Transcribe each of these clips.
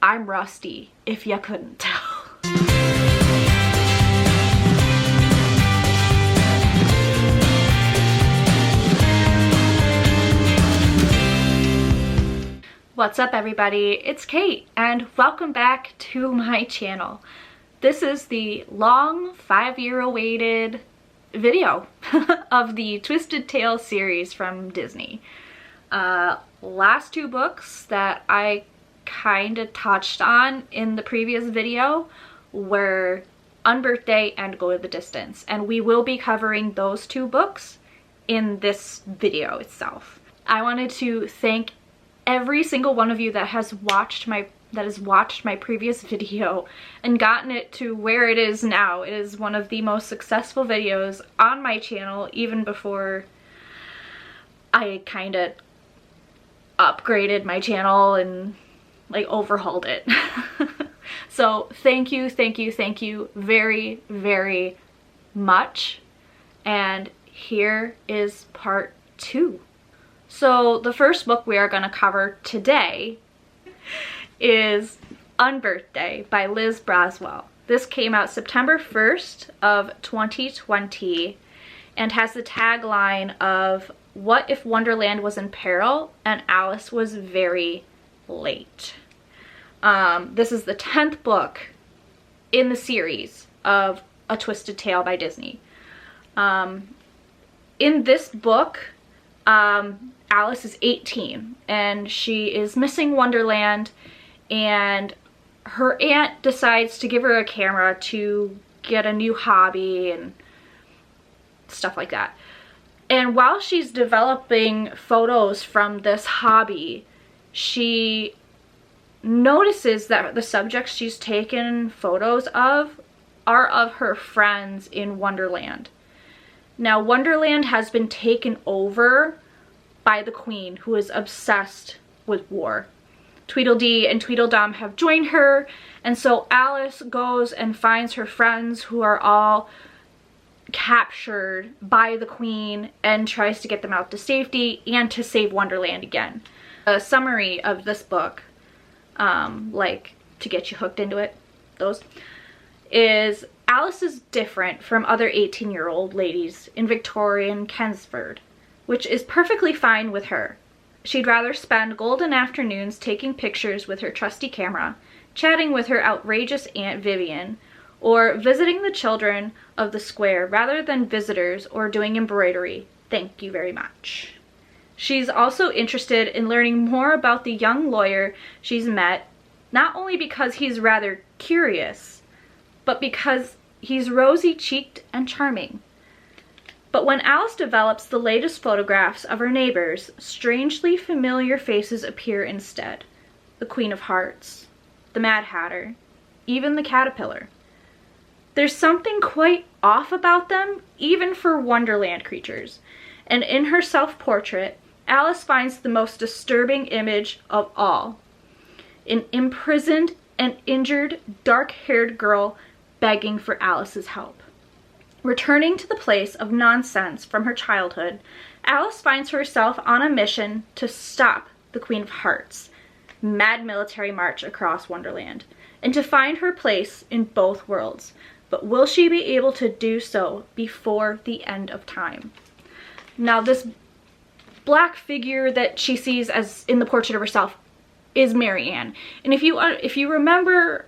I'm rusty, if you couldn't tell. What's up everybody, it's Kate and welcome back to my channel. This is the long 5-year awaited video of the Twisted Tales series from Disney. Last two books that I kind of touched on in the previous video were Unbirth Day and Go the Distance, and we will be covering those two books in this video itself. I wanted to thank every single one of you that has watched my previous video and gotten it to where it is now. It is one of the most successful videos on my channel, even before I kind of upgraded my channel and like overhauled it. So thank you very, very much. And here is part 2. So the first book we are going to cover today is Unbirth Day by Liz Braswell. This came out September 1st of 2020 and has the tagline of "What if Wonderland was in peril and Alice was very late?" This is the 10th book in the series of A Twisted Tale by Disney. In this book, Alice is 18 and she is missing Wonderland, and her aunt decides to give her a camera to get a new hobby and stuff like that. And while she's developing photos from this hobby, she notices that the subjects she's taken photos of are of her friends in Wonderland. Now, Wonderland has been taken over by the Queen, who is obsessed with war. Tweedledee and Tweedledum have joined her, and so Alice goes and finds her friends who are all captured by the Queen and tries to get them out to safety and to save Wonderland again. A summary of this book, like to get you hooked into it, is Alice is different from other 18-year-old ladies in Victorian Kensford, which is perfectly fine with her. She'd rather spend golden afternoons taking pictures with her trusty camera, chatting with her outrageous Aunt Vivian, or visiting the children of the square rather than visitors or doing embroidery. Thank you very much. She's also interested in learning more about the young lawyer she's met, not only because he's rather curious, but because he's rosy-cheeked and charming. But when Alice develops the latest photographs of her neighbors, strangely familiar faces appear instead. The Queen of Hearts, the Mad Hatter, even the Caterpillar. There's something quite off about them, even for Wonderland creatures. And in her self-portrait, Alice finds the most disturbing image of all. An imprisoned and injured, dark-haired girl begging for Alice's help. Returning to the place of nonsense from her childhood, Alice finds herself on a mission to stop the Queen of Hearts' mad military march across Wonderland, and to find her place in both worlds. But will she be able to do so before the end of time? Now, this black figure that she sees as in the portrait of herself is Mary Ann. And if you remember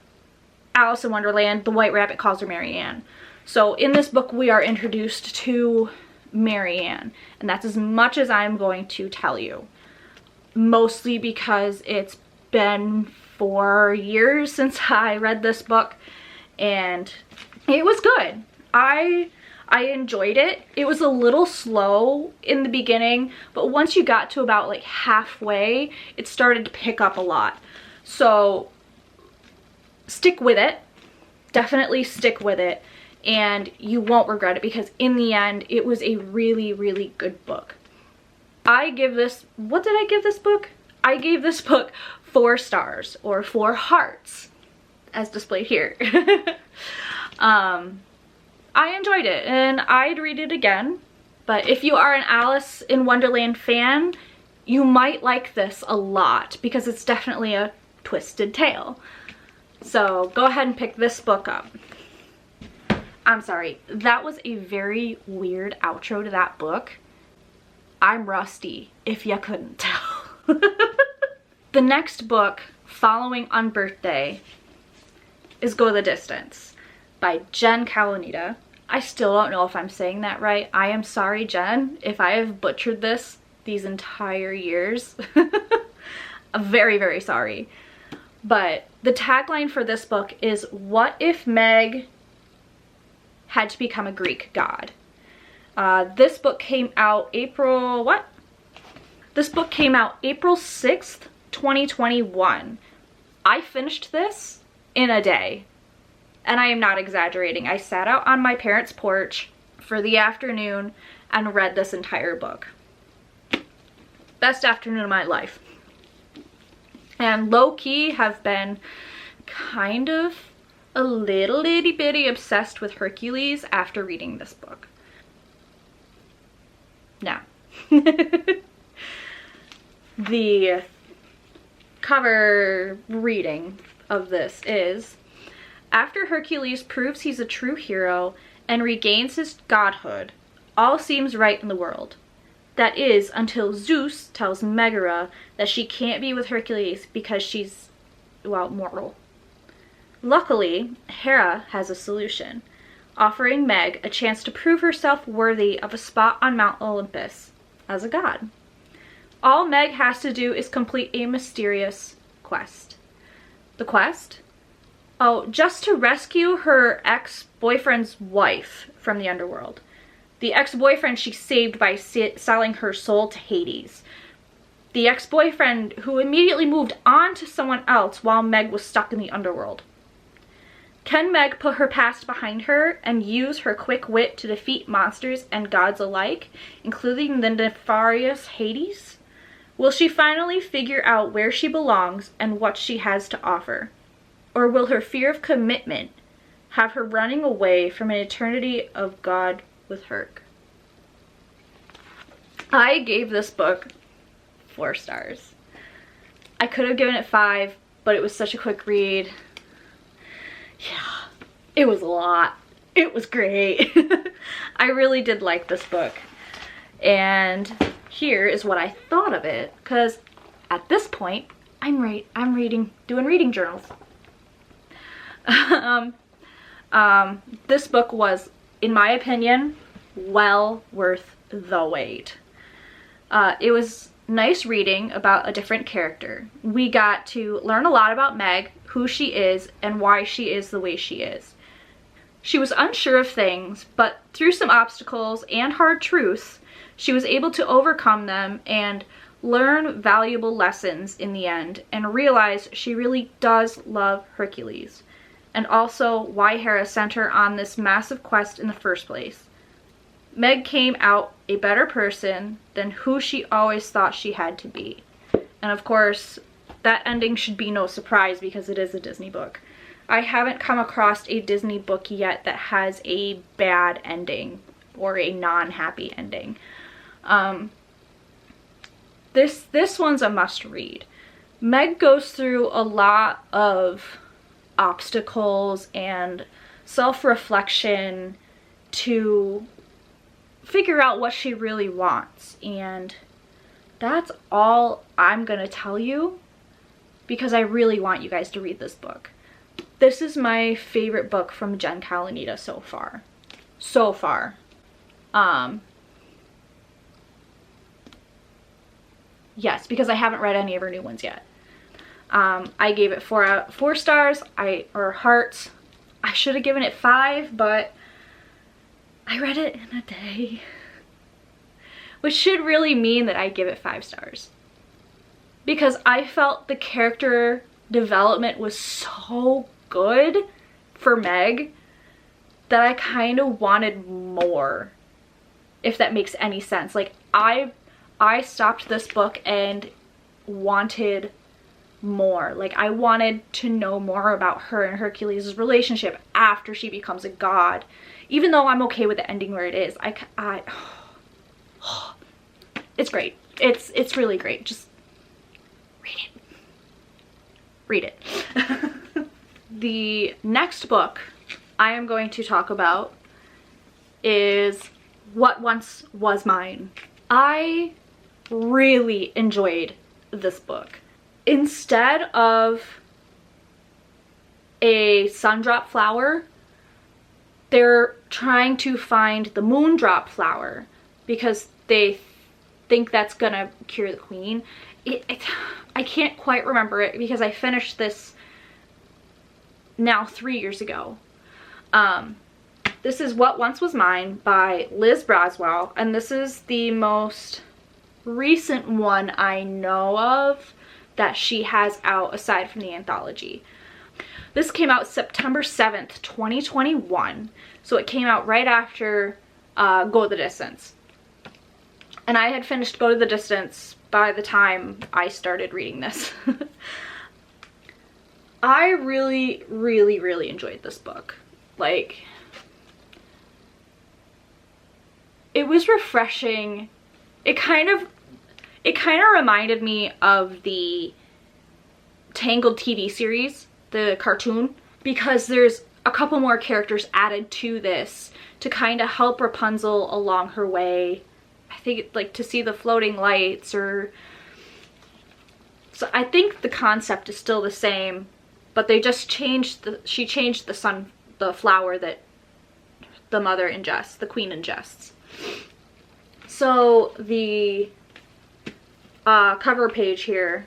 Alice in Wonderland, the White Rabbit calls her Mary Ann. So in this book, we are introduced to Mary Ann, and that's as much as I'm going to tell you. Mostly because it's been 4 years since I read this book, and it was good. I enjoyed it. It was a little slow in the beginning, but once you got to about like halfway, it started to pick up a lot. So stick with it. Definitely stick with it. And you won't regret it, because in the end, it was a really, really good book. I give this, what did I give this book? I gave this book 4 stars, or 4 hearts, as displayed here. I enjoyed it, and I'd read it again. But if you are an Alice in Wonderland fan, you might like this a lot, because it's definitely a twisted tale. So go ahead and pick this book up. I'm sorry, that was a very weird outro to that book. I'm rusty, if you couldn't tell. The next book following Unbirth Day is Go the Distance by Jen Kalanita. I still don't know if I'm saying that right. I am sorry, Jen, if I have butchered this these entire years. I'm very, very sorry. But the tagline for this book is, what if Meg had to become a Greek god? This book came out This book came out April 6th, 2021. I finished this in a day. And I am not exaggerating. I sat out on my parents' porch for the afternoon and read this entire book. Best afternoon of my life. And low-key have been kind of a little itty bitty obsessed with Hercules after reading this book. Now, the cover reading of this is, after Hercules proves he's a true hero and regains his godhood, all seems right in the world. That is, until Zeus tells Megara that she can't be with Hercules because she's, well, mortal. Luckily, Hera has a solution, offering Meg a chance to prove herself worthy of a spot on Mount Olympus as a god. All Meg has to do is complete a mysterious quest. The quest? Oh, just to rescue her ex-boyfriend's wife from the underworld. The ex-boyfriend she saved by selling her soul to Hades. The ex-boyfriend who immediately moved on to someone else while Meg was stuck in the underworld. Can Meg put her past behind her and use her quick wit to defeat monsters and gods alike, including the nefarious Hades? Will she finally figure out where she belongs and what she has to offer? Or will her fear of commitment have her running away from an eternity of God with Herc? I gave this book 4 stars. I could have given it 5, but it was such a quick read. Yeah, it was a lot. It was great. I really did like this book. And here is what I thought of it, because at this point, I'm doing reading journals. This book was, in my opinion, well worth the wait. It was nice reading about a different character. We got to learn a lot about Meg, who she is, and why she is the way she is. She was unsure of things, but through some obstacles and hard truths, she was able to overcome them and learn valuable lessons in the end, and realize she really does love Hercules, and also why Hera sent her on this massive quest in the first place. Meg came out a better person than who she always thought she had to be. And of course, that ending should be no surprise because it is a Disney book. I haven't come across a Disney book yet that has a bad ending or a non-happy ending. This one's a must read. Meg goes through a lot of obstacles and self-reflection to figure out what she really wants, and that's all I'm gonna tell you because I really want you guys to read this book. This is my favorite book from Jen Kalanita so far. Yes, because I haven't read any of her new ones yet. I gave it 4 stars, or hearts. I should have given it 5, but I read it in a day. Which should really mean that I give it 5 stars. Because I felt the character development was so good for Meg that I kind of wanted more. If that makes any sense. Like, I stopped this book and wanted more. Like, I wanted to know more about her and Hercules' relationship after she becomes a god. Even though I'm okay with the ending where it is, it's great. It's really great. Just read it. read it. The next book I am going to talk about is What Once Was Mine. I really enjoyed this book. Instead of a sundrop flower, they're trying to find the moondrop flower because they think that's gonna cure the queen. I can't quite remember it because I finished this now 3 years ago. This is What Once Was Mine by Liz Braswell, and this is the most recent one I know of that she has out aside from the anthology. This came out September 7th, 2021, so it came out right after Go the Distance. And I had finished Go to the Distance by the time I started reading this. I really, really, really enjoyed this book. Like, it was refreshing. It kind of reminded me of the Tangled TV series, the cartoon, because there's a couple more characters added to this to kind of help Rapunzel along her way. I think like to see the floating lights, or so I think the concept is still the same, but they just changed she changed the flower that the mother ingests, the queen ingests. So the cover page here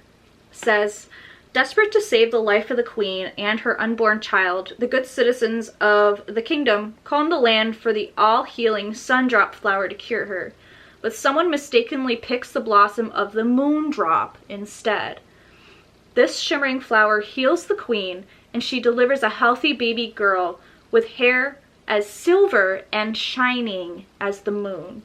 says, desperate to save the life of the queen and her unborn child, the good citizens of the kingdom call on the land for the all-healing sundrop flower to cure her. But someone mistakenly picks the blossom of the moondrop instead. This shimmering flower heals the queen, and she delivers a healthy baby girl with hair as silver and shining as the moon.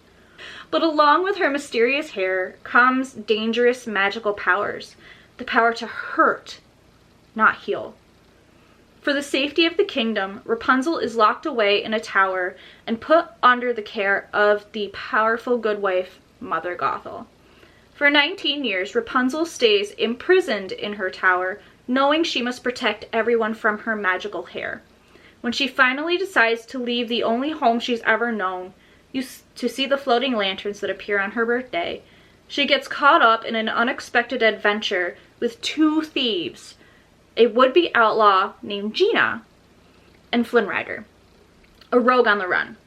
But along with her mysterious hair comes dangerous magical powers. The power to hurt, not heal. For the safety of the kingdom, Rapunzel is locked away in a tower and put under the care of the powerful good wife, Mother Gothel. For 19 years, Rapunzel stays imprisoned in her tower, knowing she must protect everyone from her magical hair. When she finally decides to leave the only home she's ever known, to see the floating lanterns that appear on her birthday, she gets caught up in an unexpected adventure with two thieves, a would-be outlaw named Gina, and Flynn Rider, a rogue on the run.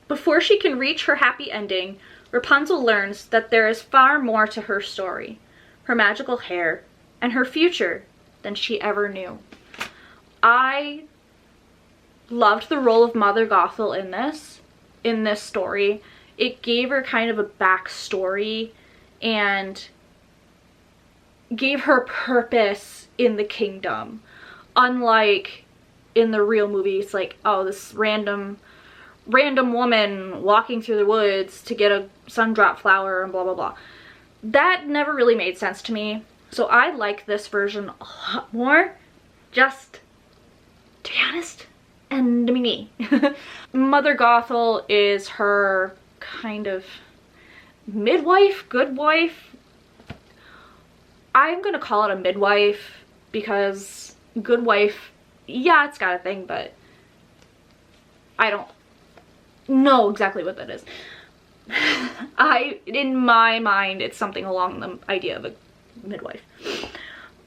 Before she can reach her happy ending, Rapunzel learns that there is far more to her story, her magical hair, and her future than she ever knew. I loved the role of Mother Gothel in this story. It gave her kind of a backstory and gave her purpose in the kingdom. Unlike in the real movies, like, oh, this random woman walking through the woods to get a sundrop flower and blah blah blah. That never really made sense to me. So I like this version a lot more, just to be honest, and to be me. Mother Gothel is her kind of midwife, good wife. I'm gonna call it a midwife because good wife, yeah, it's got a thing, but I don't know exactly what that is. In my mind, it's something along the idea of a midwife.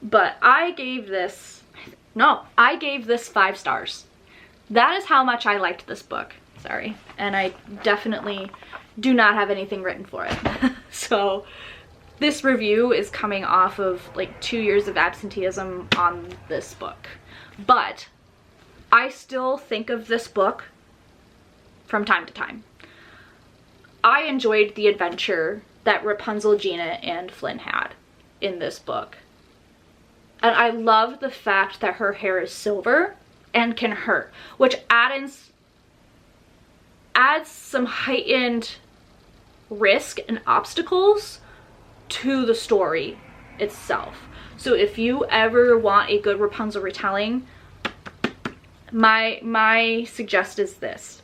But I gave this 5 stars. That is how much I liked this book. Sorry. And I definitely do not have anything written for it. So this review is coming off of like 2 years of absenteeism on this book. But I still think of this book from time to time. I enjoyed the adventure that Rapunzel, Gina, and Flynn had in this book. And I love the fact that her hair is silver and can hurt, which adds some heightened risk and obstacles to the story itself. So if you ever want a good Rapunzel retelling, my suggest is this.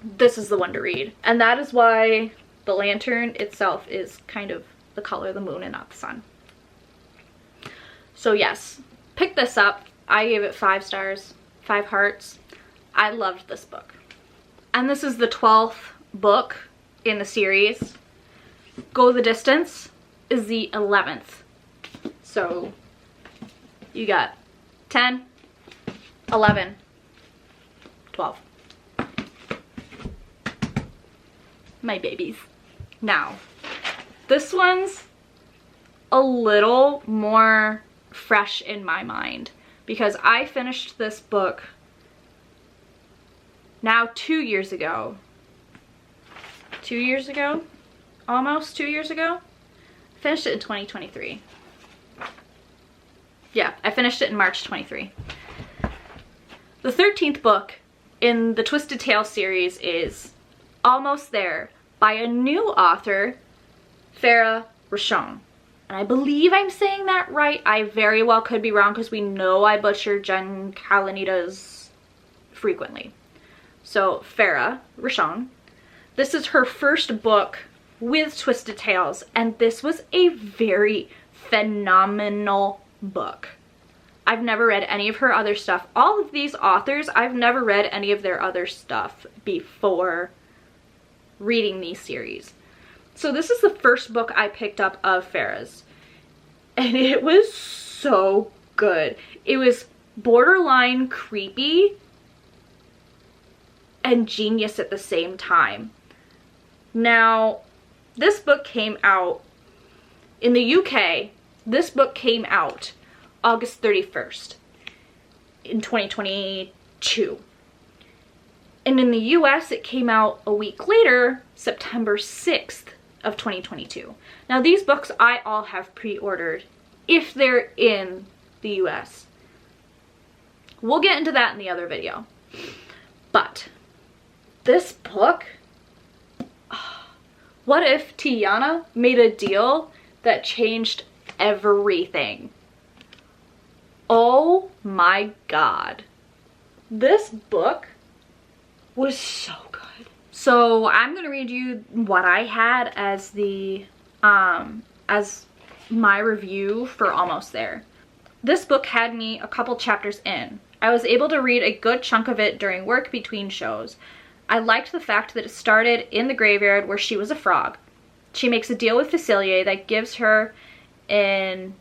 This is the one to read. And that is why the lantern itself is kind of the color of the moon and not the sun. So yes, picked this up. I gave it 5 stars, 5 hearts. I loved this book. And this is the 12th book in the series. Go the Distance is the 11th. So you got 10, 11, 12. My babies. Now, this one's a little more fresh in my mind because I finished this book now 2 years ago. 2 years ago? Almost 2 years ago? I finished it in 2023. Yeah, I finished it in March 23. The 13th book in the Twisted Tales series is Almost There by a new author, Farah Rochon. And I believe I'm saying that right. I very well could be wrong because we know I butcher Jen Kalanita's frequently. So Farah Rochon. This is her first book with Twisted Tales, and this was a very phenomenal book. I've never read any of her other stuff. All of these authors, I've never read any of their other stuff before reading these series. So this is the first book I picked up of Farah's, and it was so good. It was borderline creepy and genius at the same time. Now, this book came out in the UK. This book came out August 31st in 2022. And in the US, it came out a week later, September 6th of 2022. Now, these books I all have pre-ordered if they're in the US. We'll get into that in the other video. But this book, what if Tiana made a deal that changed everything? Oh my god. This book was so good. So I'm gonna read you what I had as the as my review for Almost There. This book had me a couple chapters in. I was able to read a good chunk of it during work between shows. I liked the fact that it started in the graveyard where she was a frog. She makes a deal with Facilier that gives her an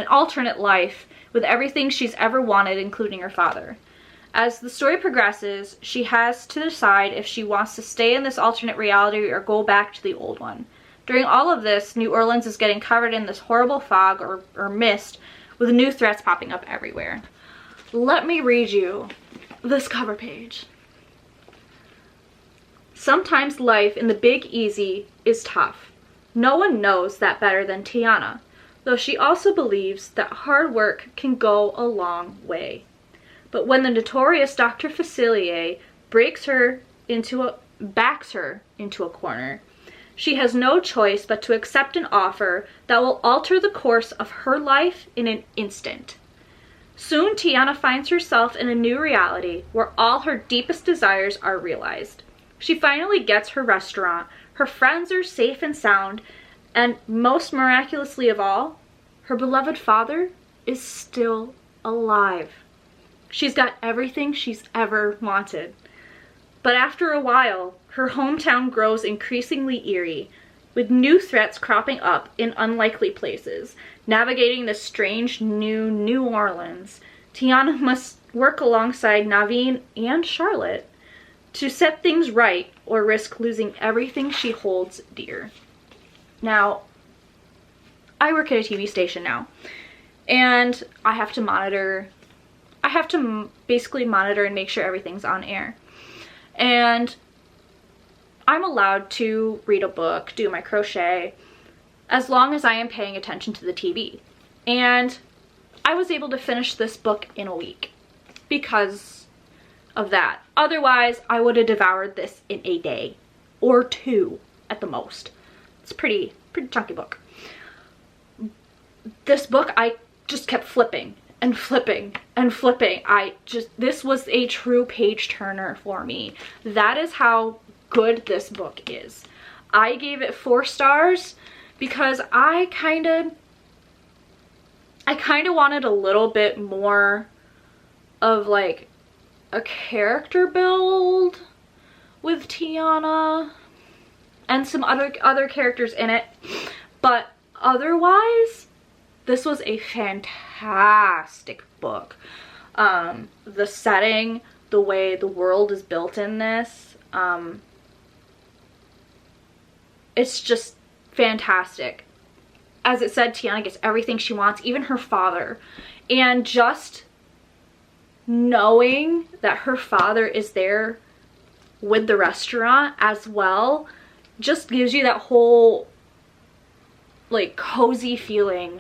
alternate life with everything she's ever wanted, including her father. As the story progresses, she has to decide if she wants to stay in this alternate reality or go back to the old one. During all of this, New Orleans is getting covered in this horrible fog or mist with new threats popping up everywhere. Let me read you this cover page. Sometimes life in the Big Easy is tough. No one knows that better than Tiana, though she also believes that hard work can go a long way. But when the notorious Dr. Facilier backs her into a corner, she has no choice but to accept an offer that will alter the course of her life in an instant. Soon, Tiana finds herself in a new reality where all her deepest desires are realized. She finally gets her restaurant, her friends are safe and sound, and most miraculously of all, her beloved father is still alive. She's got everything she's ever wanted. But after a while, her hometown grows increasingly eerie, with new threats cropping up in unlikely places. Navigating this strange new New Orleans, Tiana must work alongside Naveen and Charlotte to set things right or risk losing everything she holds dear. Now, I work at a TV station now, and I have to basically monitor and make sure everything's on air. And I'm allowed to read a book, do my crochet, as long as I am paying attention to the TV. And I was able to finish this book in a week because of that. Otherwise, I would have devoured this in a day or two at the most. It's a pretty chunky book. This book, I just kept flipping and flipping and flipping. This was a true page turner for me. That is how good this book is. I gave it 4 stars because I I kind of wanted a little bit more of like a character build with Tiana and some other characters in it, but otherwise this was a fantastic book. The setting, the way the world is built in this, it's just fantastic. As it said, Tiana gets everything she wants, even her father. And just knowing that her father is there with the restaurant as well just gives you that whole like cozy feeling.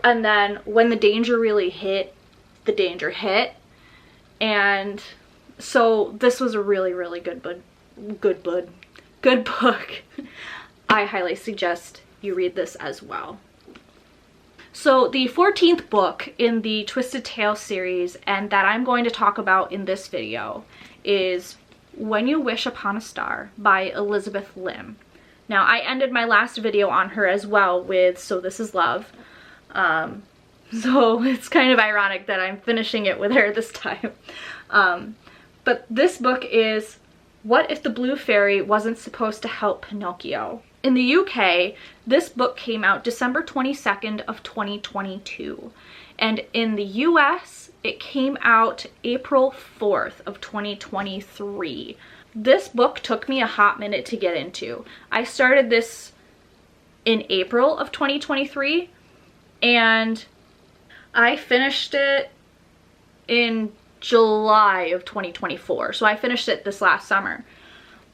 And then when the danger really hit, the danger hit. And so this was a really, really good book. I highly suggest you read this as well. So the 14th book in the Twisted Tale series, and that I'm going to talk about in this video, is When You Wish Upon a Star by Elizabeth Lim. Now, I ended my last video on her as well with So This Is Love. So it's kind of ironic that I'm finishing it with her this time. But this book is What If the Blue Fairy Wasn't Supposed to Help Pinocchio? In the UK, this book came out December 22nd of 2022. And in the US, it came out April 4th of 2023. This book took me a hot minute to get into. I started this in April of 2023, and I finished it in July of 2024. So I finished it this last summer.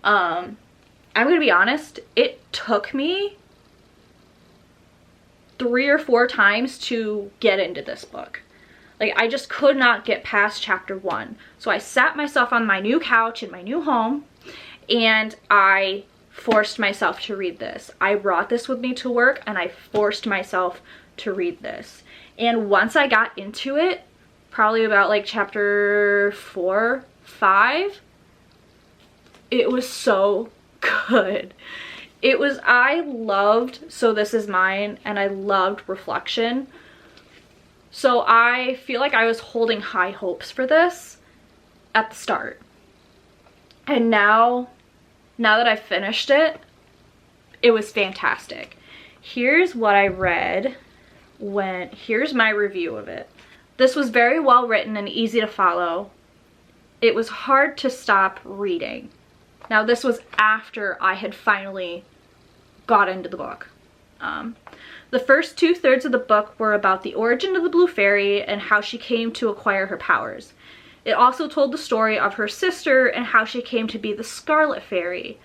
I'm gonna be honest, it took me 3 or 4 times to get into this book. Like, I just could not get past chapter 1. So I sat myself on my new couch in my new home and I forced myself to read this. I brought this with me to work and I forced myself to read this. And once I got into it, probably about like chapter 4, 5, it was so good. I loved So This Is Mine and I loved Reflection. So I feel like I was holding high hopes for this at the start. And now that I've finished it, it was fantastic. Here's what I read here's my review of it. This was very well written and easy to follow. It was hard to stop reading. Now, this was after I had finally got into the book. The first 2/3 of the book were about the origin of the Blue Fairy and how she came to acquire her powers. It also told the story of her sister and how she came to be the Scarlet Fairy.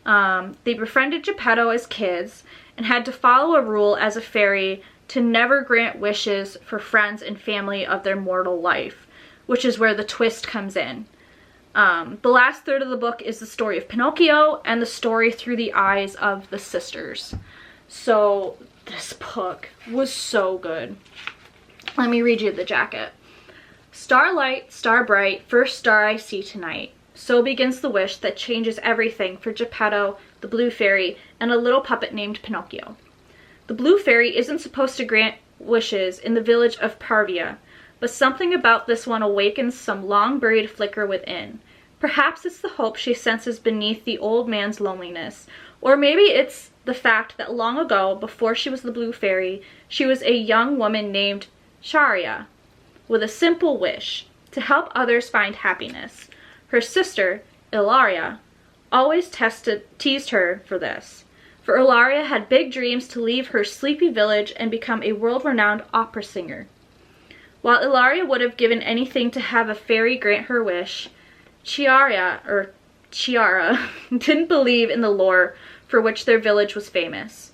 They befriended Geppetto as kids and had to follow a rule as a fairy to never grant wishes for friends and family of their mortal life, which is where the twist comes in. The last third of the book is the story of Pinocchio and the story through the eyes of the sisters. So this book was so good. Let me read you the jacket. Starlight, star bright, first star I see tonight. So begins the wish that changes everything for Geppetto, the Blue Fairy, and a little puppet named Pinocchio. The Blue Fairy isn't supposed to grant wishes in the village of Parvia, but something about this one awakens some long-buried flicker within. Perhaps it's the hope she senses beneath the old man's loneliness, or maybe it's the fact that long ago, before she was the Blue Fairy, she was a young woman named Charia, with a simple wish, to help others find happiness. Her sister, Ilaria, always teased her for this, for Ilaria had big dreams to leave her sleepy village and become a world-renowned opera singer. While Ilaria would have given anything to have a fairy grant her wish, Chiara didn't believe in the lore for which their village was famous.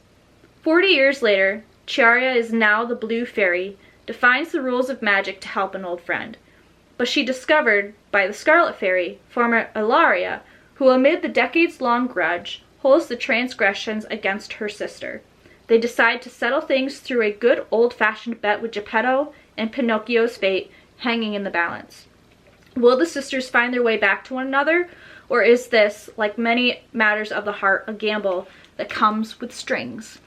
40 years later, Chiara is now the Blue Fairy, defines the rules of magic to help an old friend. But she discovered by the Scarlet Fairy, former Ilaria, who amid the decades-long grudge, holds the transgressions against her sister. They decide to settle things through a good old-fashioned bet with Geppetto and Pinocchio's fate hanging in the balance. Will the sisters find their way back to one another, or is this, like many matters of the heart, a gamble that comes with strings?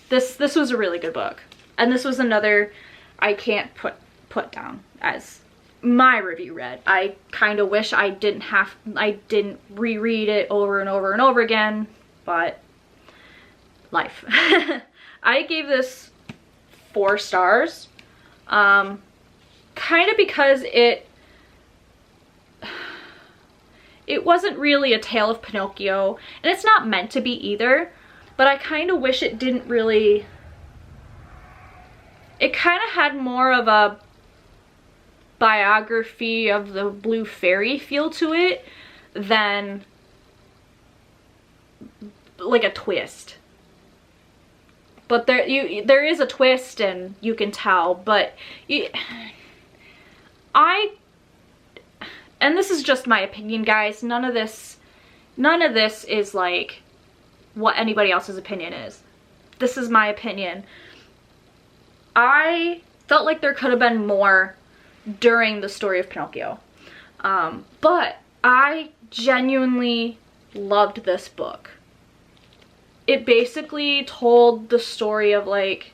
This was a really good book. And this was another I can't put down as my review read. I kind of wish I didn't reread it over and over and over again, but life. I gave this 4 stars, kind of because it wasn't really a tale of Pinocchio, and it's not meant to be either, but I kind of wish it didn't really, it kind of had more of a biography of the Blue Fairy feel to it than like a twist. But there is a twist, and you can tell, but and this is just my opinion, guys. None of this is like what anybody else's opinion is. This is my opinion. I felt like there could have been more during the story of Pinocchio. But I genuinely loved this book. It basically told the story of like,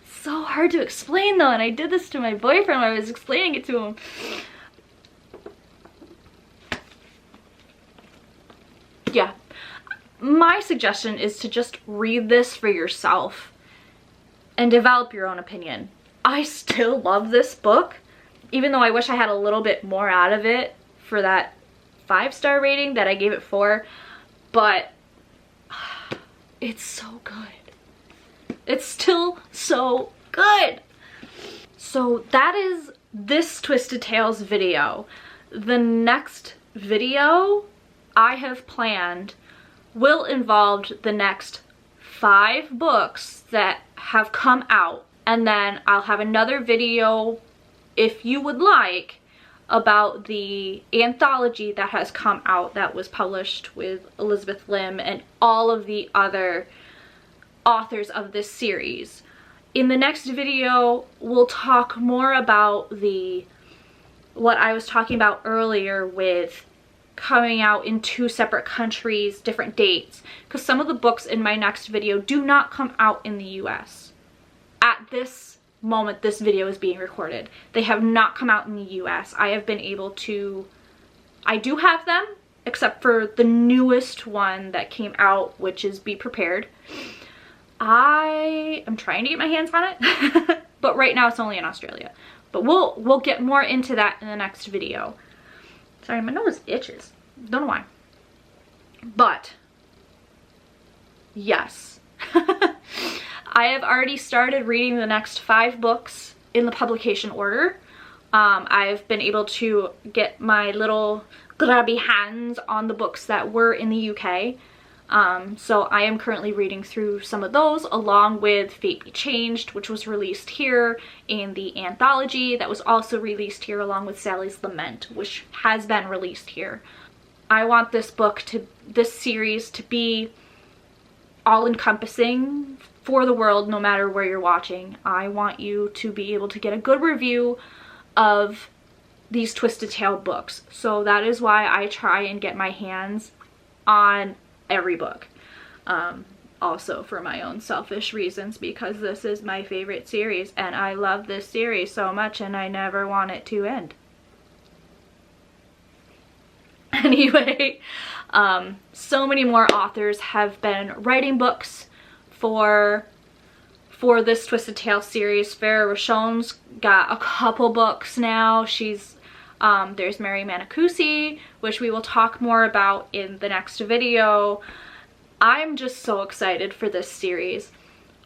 so hard to explain though, and I did this to my boyfriend when I was explaining it to him. Yeah, my suggestion is to just read this for yourself and develop your own opinion. I still love this book, even though I wish I had a little bit more out of it for that 5-star rating that I gave it 4, but it's so good. It's still so good. So that is this Twisted Tales video. The next video I have planned will involve the next 5 books that have come out, and then I'll have another video, if you would like, about the anthology that has come out that was published with Elizabeth Lim and all of the other authors of this series. In the next video, we'll talk more about what I was talking about earlier with coming out in 2 separate countries, different dates, because some of the books in my next video do not come out in the US. At this moment this video is being recorded, they have not come out in the US. I have been able to, I do have them, except for the newest one that came out, which is Be Prepared. I am trying to get my hands on it, but right now it's only in Australia. But we'll get more into that in the next video. Sorry, my nose itches. Don't know why. But yes. I have already started reading the next 5 books in the publication order. I've been able to get my little grabby hands on the books that were in the UK. So I am currently reading through some of those, along with Fate Be Changed, which was released here, and the anthology that was also released here, along with Sally's Lament, which has been released here. I want this series to be all-encompassing for the world, no matter where you're watching. I want you to be able to get a good review of these Twisted Tale books. So that is why I try and get my hands on every book. Also for my own selfish reasons, because this is my favorite series and I love this series so much and I never want it to end. Anyway, so many more authors have been writing books for this Twisted Tale series. Farrah Rochon's got a couple books now. There's Mary Mancusi, which we will talk more about in the next video. I'm just so excited for this series.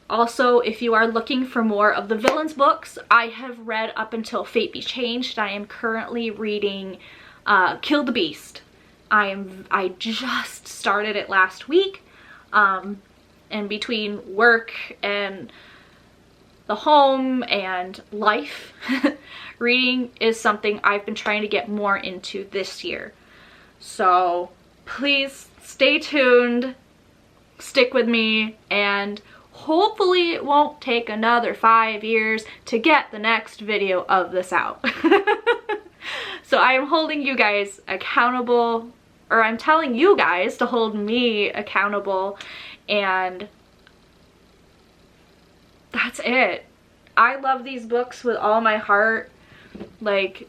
Also, if you are looking for more of the villains books, I have read up until Fate Be Changed. I am currently reading Kill the Beast. I just started it last week. And between work and the home and life, reading is something I've been trying to get more into this year. So please stay tuned, stick with me, and hopefully it won't take another 5 years to get the next video of this out. So I am holding you guys accountable, or I'm telling you guys to hold me accountable, and that's it. I love these books with all my heart. Like,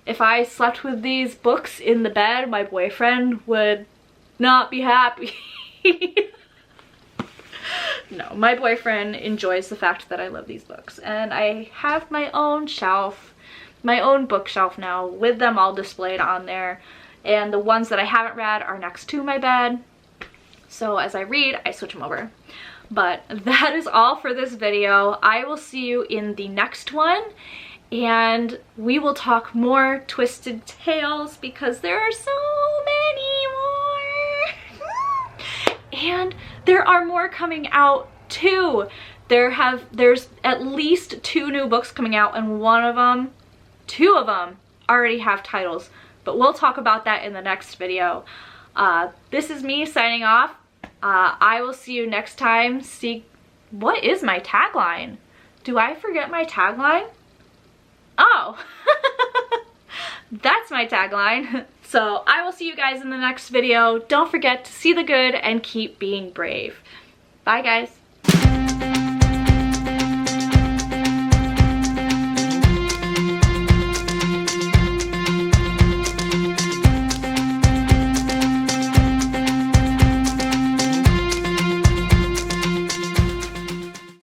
if I slept with these books in the bed, my boyfriend would not be happy. No, my boyfriend enjoys the fact that I love these books, and I have my own shelf, my own bookshelf now, with them all displayed on there, and the ones that I haven't read are next to my bed, so as I read, I switch them over. But that is all for this video. I will see you in the next one, and we will talk more Twisted Tales because there are so many more. And there are more coming out too. There's at least 2 new books coming out, and 2 of them already have titles, but we'll talk about that in the next video. This is me signing off. I will see you next time. What is my tagline? Do I forget my tagline? Oh, that's my tagline. So I will see you guys in the next video. Don't forget to see the good and keep being brave. Bye, guys.